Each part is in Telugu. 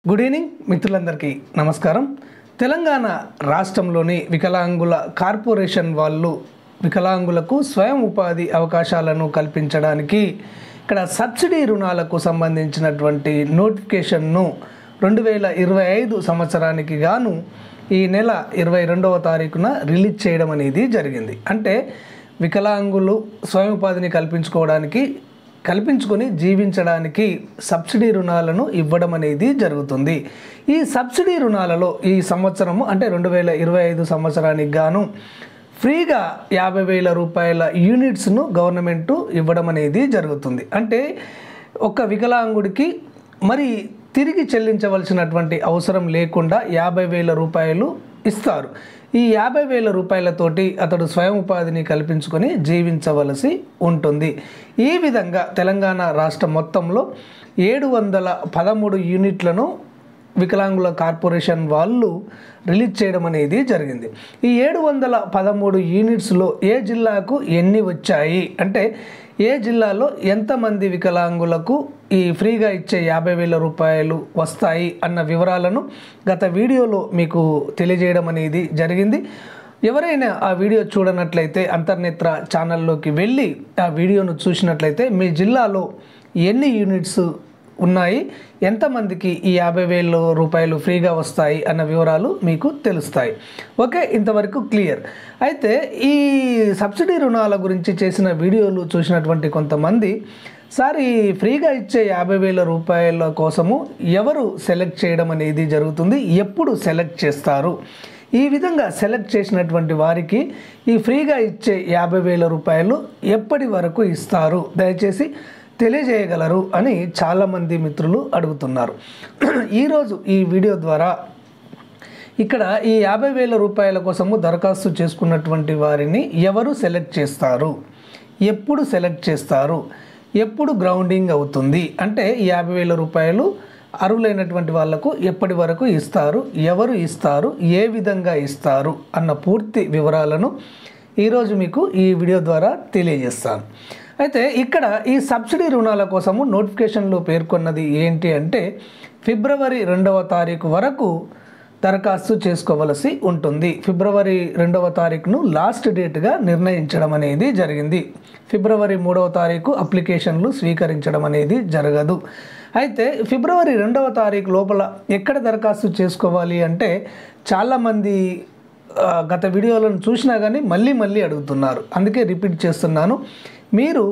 గుడ్ ఈవినింగ్ మిత్రులందరికీ నమస్కారం. తెలంగాణ రాష్ట్రంలోని వికలాంగుల కార్పొరేషన్ వాళ్ళు వికలాంగులకు స్వయం ఉపాధి అవకాశాలను కల్పించడానికి ఇక్కడ సబ్సిడీ రుణాలకు సంబంధించినటువంటి నోటిఫికేషన్ను 2025 సంవత్సరానికి గాను ఈ నెల 22వ తారీఖున రిలీజ్ చేయడం అనేది జరిగింది. అంటే వికలాంగులు స్వయం ఉపాధిని కల్పించుకొని జీవించడానికి సబ్సిడీ రుణాలను ఇవ్వడం అనేది జరుగుతుంది. ఈ సబ్సిడీ రుణాలలో ఈ సంవత్సరము అంటే 2025 సంవత్సరానికి గాను ఫ్రీగా 50,000 రూపాయల యూనిట్స్ను గవర్నమెంట్ ఇవ్వడం అనేది జరుగుతుంది. అంటే ఒక వికలాంగుడికి మరి తిరిగి చెల్లించవలసినటువంటి అవసరం లేకుండా 50,000 రూపాయలు ఇస్తారు. ఈ 50,000 రూపాయలతోటి అతడు స్వయం ఉపాధిని కల్పించుకొని జీవించవలసి ఉంటుంది. ఈ విధంగా తెలంగాణ రాష్ట్రం మొత్తంలో 713 యూనిట్లను వికలాంగుల కార్పొరేషన్ వాళ్ళు రిలీజ్ చేయడం అనేది జరిగింది. ఈ 713 యూనిట్స్లో ఏ జిల్లాకు ఎన్ని వచ్చాయి అంటే ఏ జిల్లాలో ఎంతమంది వికలాంగులకు ఈ ఫ్రీగా ఇచ్చే 50,000 రూపాయలు వస్తాయి అన్న వివరాలను గత వీడియోలో మీకు తెలియజేయడం అనేది జరిగింది. ఎవరైనా ఆ వీడియో చూడనట్లయితే అంతర్నేత్ర ఛానల్లోకి వెళ్ళి ఆ వీడియోను చూసినట్లయితే మీ జిల్లాలో ఎన్ని యూనిట్స్ ఉన్నాయి, ఎంతమందికి ఈ 50,000 రూపాయలు ఫ్రీగా వస్తాయి అన్న వివరాలు మీకు తెలుస్తాయి. ఓకే, ఇంతవరకు క్లియర్. అయితే ఈ సబ్సిడీ రుణాల గురించి చేసిన వీడియోలు చూసినటువంటి కొంతమంది సార్ ఈ ఫ్రీగా ఇచ్చే 50,000 రూపాయల కోసము ఎవరు సెలెక్ట్ చేయడం అనేది జరుగుతుంది, ఎప్పుడు సెలెక్ట్ చేస్తారు, ఈ విధంగా సెలెక్ట్ చేసినటువంటి వారికి ఈ ఫ్రీగా ఇచ్చే 50,000 రూపాయలు ఎప్పటి వరకు ఇస్తారు దయచేసి తెలియజేయగలరు అని చాలామంది మిత్రులు అడుగుతున్నారు. ఈరోజు ఈ వీడియో ద్వారా ఇక్కడ ఈ 50,000 రూపాయల కోసము దరఖాస్తు చేసుకున్నటువంటి వారిని ఎవరు సెలెక్ట్ చేస్తారు, ఎప్పుడు సెలెక్ట్ చేస్తారు, ఎప్పుడు గ్రౌండింగ్ అవుతుంది, అంటే ఈ 50,000 రూపాయలు అర్హులైనటువంటి వాళ్లకు ఎప్పటి వరకు ఇస్తారు, ఎవరు ఇస్తారు, ఏ విధంగా ఇస్తారు అన్న పూర్తి వివరాలను ఈరోజు మీకు ఈ వీడియో ద్వారా తెలియజేస్తాను. అయితే ఇక్కడ ఈ సబ్సిడీ రుణాల కోసము నోటిఫికేషన్లో పేర్కొన్నది ఏంటి అంటే ఫిబ్రవరి 2వ తారీఖు వరకు దరఖాస్తు చేసుకోవలసి ఉంటుంది. ఫిబ్రవరి 2వ తారీఖును లాస్ట్ డేట్గా నిర్ణయించడం అనేది జరిగింది. ఫిబ్రవరి 3వ తారీఖు అప్లికేషన్లు స్వీకరించడం అనేది జరగదు. అయితే ఫిబ్రవరి 2వ తారీఖు లోపల ఎక్కడ దరఖాస్తు చేసుకోవాలి అంటే చాలామంది గత వీడియోలను చూసినా కానీ మళ్ళీ అడుగుతున్నారు, అందుకే రిపీట్ చేస్తున్నాను. మీరు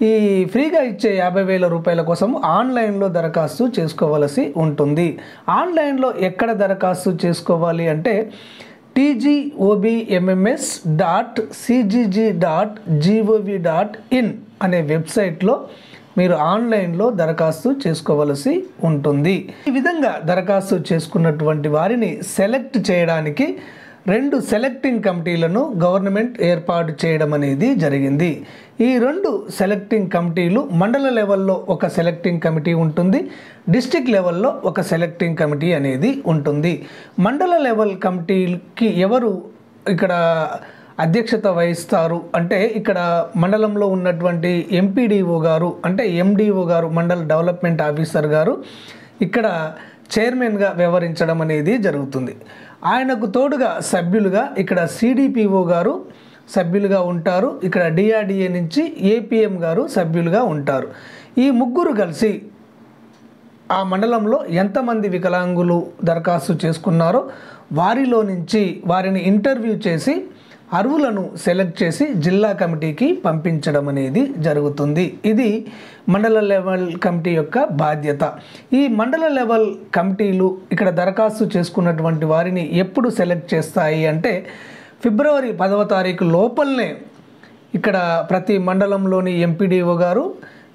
ఈ ఫ్రీగా ఇచ్చే 50,000 రూపాయల కోసం ఆన్లైన్లో దరఖాస్తు చేసుకోవలసి ఉంటుంది. ఆన్లైన్లో ఎక్కడ దరఖాస్తు చేసుకోవాలి అంటే tgobmms.cgg.gov.in అనే వెబ్సైట్లో మీరు ఆన్లైన్లో దరఖాస్తు చేసుకోవలసి ఉంటుంది. ఈ విధంగా దరఖాస్తు చేసుకున్నటువంటి వారిని సెలెక్ట్ చేయడానికి 2 సెలెక్టింగ్ కమిటీలను గవర్నమెంట్ ఏర్పాటు చేయడం అనేది జరిగింది. ఈ 2 సెలెక్టింగ్ కమిటీలు మండల లెవెల్లో ఒక సెలెక్టింగ్ కమిటీ ఉంటుంది, డిస్ట్రిక్ట్ లెవెల్లో ఒక సెలెక్టింగ్ కమిటీ అనేది ఉంటుంది. మండల లెవెల్ కమిటీకి ఎవరు ఇక్కడ అధ్యక్షత వహిస్తారు అంటే ఇక్కడ మండలంలో ఉన్నటువంటి ఎంపీడీఓ గారు అంటే ఎండిఓ గారు, మండల్ డెవలప్మెంట్ ఆఫీసర్ గారు ఇక్కడ చైర్మన్గా వ్యవహరించడం అనేది జరుగుతుంది. ఆయనకు తోడుగా సభ్యులుగా ఇక్కడ సిడిపిఓ గారు సభ్యులుగా ఉంటారు, ఇక్కడ డిఆర్డిఏ నుంచి ఏపీఎం గారు సభ్యులుగా ఉంటారు. ఈ ముగ్గురు కలిసి ఆ మండలంలో ఎంతమంది వికలాంగులు దరఖాస్తు చేసుకున్నారో వారిలో నుంచి వారిని ఇంటర్వ్యూ చేసి అర్హులను సెలెక్ట్ చేసి జిల్లా కమిటీకి పంపించడం అనేది జరుగుతుంది. ఇది మండల లెవెల్ కమిటీ యొక్క బాధ్యత. ఈ మండల లెవెల్ కమిటీలు ఇక్కడ దరఖాస్తు చేసుకున్నటువంటి వారిని ఎప్పుడు సెలెక్ట్ చేస్తాయి అంటే ఫిబ్రవరి 10వ తారీఖు లోపలనే ఇక్కడ ప్రతి మండలంలోని ఎంపీడీఓ గారు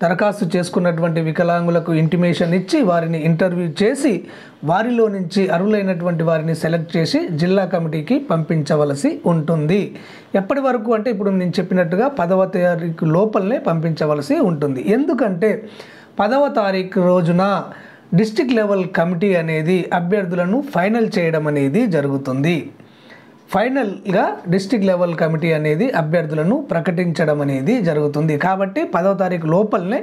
దరఖాస్తు చేసుకున్నటువంటి వికలాంగులకు ఇంటిమేషన్ ఇచ్చి వారిని ఇంటర్వ్యూ చేసి వారిలో నుంచి అర్హులైనటువంటి వారిని సెలెక్ట్ చేసి జిల్లా కమిటీకి పంపించవలసి ఉంటుంది. ఎప్పటి వరకు అంటే ఇప్పుడు నేను చెప్పినట్టుగా 10వ తారీఖు లోపలనే పంపించవలసి ఉంటుంది. ఎందుకంటే 10వ తారీఖు రోజున డిస్ట్రిక్ట్ లెవెల్ కమిటీ అనేది అభ్యర్థులను ఫైనల్ చేయడం అనేది జరుగుతుంది. ఫైనల్గా డిస్ట్రిక్ట్ లెవెల్ కమిటీ అనేది అభ్యర్థులను ప్రకటించడం అనేది జరుగుతుంది. కాబట్టి 10వ తారీఖు లోపలనే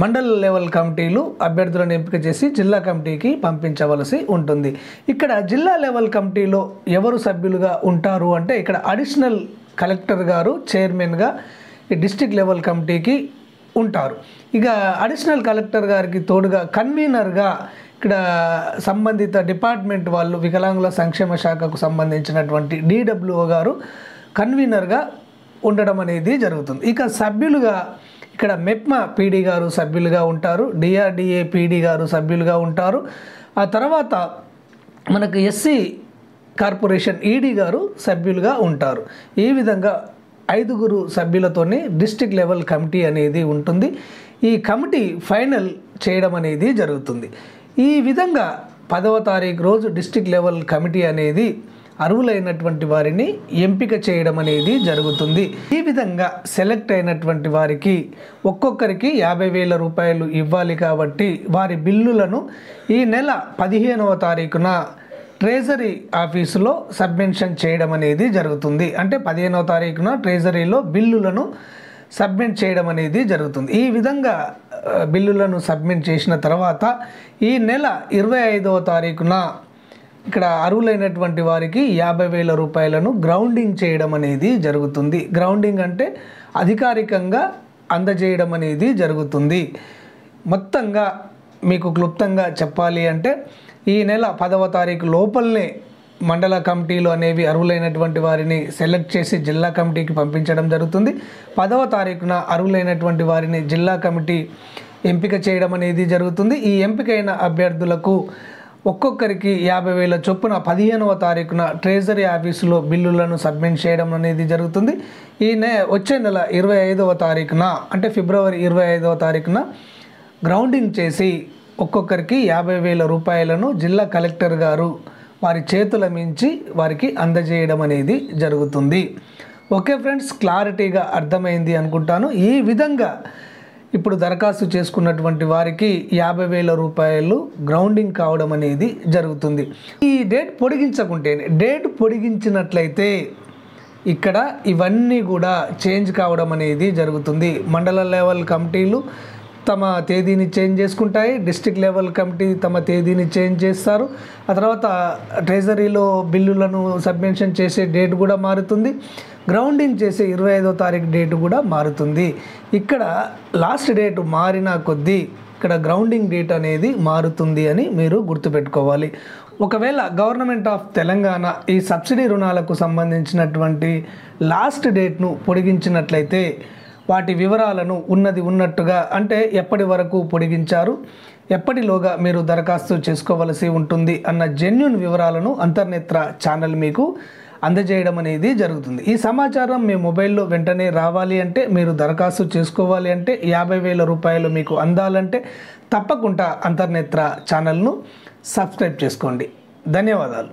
మండల లెవెల్ కమిటీలు అభ్యర్థులను ఎంపిక చేసి జిల్లా కమిటీకి పంపించవలసి ఉంటుంది. ఇక్కడ జిల్లా లెవెల్ కమిటీలో ఎవరు సభ్యులుగా ఉంటారు అంటే ఇక్కడ అడిషనల్ కలెక్టర్ గారు చైర్మన్గా ఈ డిస్ట్రిక్ట్ లెవెల్ కమిటీకి ఉంటారు. ఇక అడిషనల్ కలెక్టర్ గారికి తోడుగా కన్వీనర్గా ఇక్కడ సంబంధిత డిపార్ట్మెంట్ వాళ్ళు వికలాంగుల సంక్షేమ శాఖకు సంబంధించినటువంటి డిడబ్ల్యూఓ గారు కన్వీనర్గా ఉండడం అనేది జరుగుతుంది. ఇక సభ్యులుగా ఇక్కడ మెప్మా పీడీ గారు సభ్యులుగా ఉంటారు, డిఆర్డిఏ పీడీ గారు సభ్యులుగా ఉంటారు. ఆ తర్వాత మనకు ఎస్సీ కార్పొరేషన్ ఈడీ గారు సభ్యులుగా ఉంటారు. ఈ విధంగా 5 సభ్యులతోనే డిస్ట్రిక్ట్ లెవెల్ కమిటీ అనేది ఉంటుంది. ఈ కమిటీ ఫైనల్ చేయడం అనేది జరుగుతుంది. ఈ విధంగా 10వ తారీఖు రోజు డిస్ట్రిక్ట్ లెవెల్ కమిటీ అనేది అర్హులైనటువంటి వారిని ఎంపిక చేయడం అనేది జరుగుతుంది. ఈ విధంగా సెలెక్ట్ అయినటువంటి వారికి ఒక్కొక్కరికి 50,000 రూపాయలు ఇవ్వాలి. కాబట్టి వారి బిల్లులను ఈ నెల 15వ తారీఖున ట్రెజరీ ఆఫీసులో సబ్మిషన్ చేయడం అనేది జరుగుతుంది. అంటే 15వ తారీఖున ట్రెజరీలో బిల్లులను సబ్మిట్ చేయడం అనేది జరుగుతుంది. ఈ విధంగా బిల్లులను సబ్మిట్ చేసిన తర్వాత ఈ నెల 25వ తారీఖున ఇక్కడ అర్హులైనటువంటి వారికి 50,000 రూపాయలను గ్రౌండింగ్ చేయడం అనేది జరుగుతుంది. గ్రౌండింగ్ అంటే అధికారికంగా అందజేయడం అనేది జరుగుతుంది. మొత్తంగా మీకు క్లుప్తంగా చెప్పాలి అంటే ఈ నెల 10వ తారీఖు లోపలనే మండల కమిటీలు అనేవి అర్హులైనటువంటి వారిని సెలెక్ట్ చేసి జిల్లా కమిటీకి పంపించడం జరుగుతుంది. 10వ తారీఖున అర్హులైనటువంటి వారిని జిల్లా కమిటీ ఎంపిక చేయడం అనేది జరుగుతుంది. ఈ ఎంపికైన అభ్యర్థులకు ఒక్కొక్కరికి 50,000 చొప్పున 15వ తారీఖున ట్రెజరీ ఆఫీసులో బిల్లులను సబ్మిట్ చేయడం అనేది జరుగుతుంది. వచ్చే నెల 25వ తారీఖున అంటే ఫిబ్రవరి 25వ తారీఖున గ్రౌండింగ్ చేసి ఒక్కొక్కరికి 50,000 రూపాయలను జిల్లా కలెక్టర్ గారు వారి చేతుల మించి వారికి అందజేయడం అనేది జరుగుతుంది. ఓకే ఫ్రెండ్స్, క్లారిటీగా అర్థమైంది అనుకుంటాను. ఈ విధంగా ఇప్పుడు దరఖాస్తు చేసుకున్నటువంటి వారికి 50,000 రూపాయలు గ్రౌండింగ్ కావడం అనేది జరుగుతుంది. ఈ డేట్ పొడిగించినట్లయితే ఇక్కడ ఇవన్నీ కూడా చేంజ్ కావడం అనేది జరుగుతుంది. మండల లెవెల్ కమిటీలు తమ తేదీని చేంజ్ చేసుకుంటాయి, డిస్ట్రిక్ట్ లెవెల్ కమిటీ తమ తేదీని చేంజ్ చేస్తారు. ఆ తర్వాత ట్రెజరీలో బిల్లులను సబ్మిషన్ చేసే డేట్ కూడా మారుతుంది. గ్రౌండింగ్ చేసే 25వ తారీఖు డేట్ కూడా మారుతుంది. ఇక్కడ లాస్ట్ డేట్ మారిన కొద్దీ ఇక్కడ గ్రౌండింగ్ డేట్ అనేది మారుతుంది అని మీరు గుర్తుపెట్టుకోవాలి. ఒకవేళ గవర్నమెంట్ ఆఫ్ తెలంగాణ ఈ సబ్సిడీ రుణాలకు సంబంధించినటువంటి లాస్ట్ డేట్ను పొడిగించినట్లయితే వాటి వివరాలను ఉన్నట్టుగా అంటే ఎప్పటి వరకు పొడిగించారు, ఎప్పటిలోగా మీరు దరఖాస్తు చేసుకోవలసి ఉంటుంది అన్న జెన్యూన్ వివరాలను అంతర్నేత్ర ఛానల్ మీకు అందజేయడం అనేది జరుగుతుంది. ఈ సమాచారం మీ మొబైల్లో వెంటనే రావాలి అంటే, మీరు దరఖాస్తు చేసుకోవాలి అంటే, 50,000 రూపాయలు మీకు అందాలంటే తప్పకుండా అంతర్నేత్ర ఛానల్ను సబ్స్క్రైబ్ చేసుకోండి. ధన్యవాదాలు.